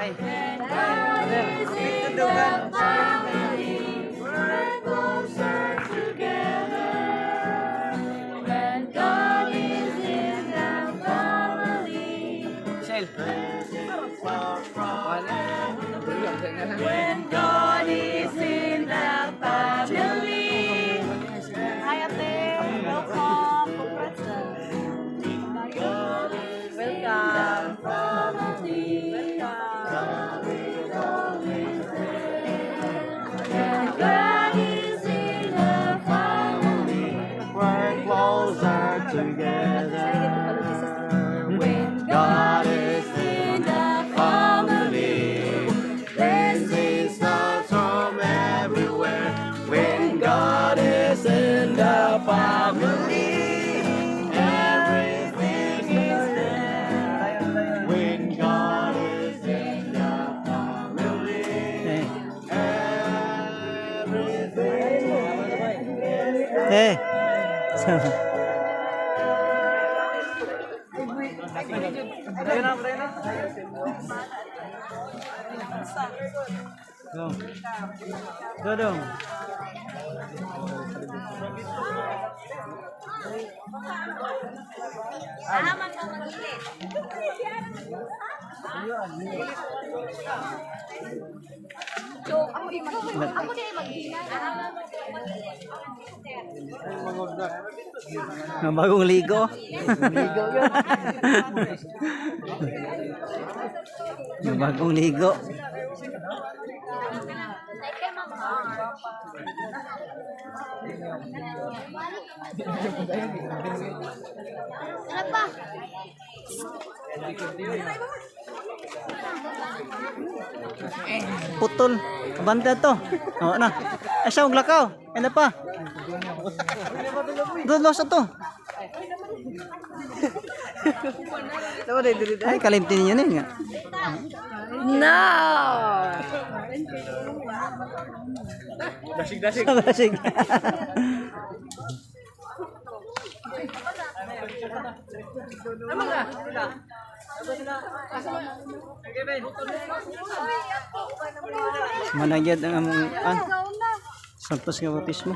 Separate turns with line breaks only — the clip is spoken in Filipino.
When God is in the family, we're closer together. When God is in the family, when God is in the family. Hi ate, welcome. Welcome. When God is in the family,
We're closer together.
when God is in the family,
Blessings start from everywhere. When God is in the family, everything is there. When God is in the family, everything.
Dodong.
ako din maghina.
Bagong ligo. Bagong ligo.
Ano pa?
Putol. Banda to. Oo na. Asa og lakaw. Ano pa? Dulos to. Ay kalimtin niyo na nga.
No!
Dasig. Dasig. Managad ang among santos nga bautismo.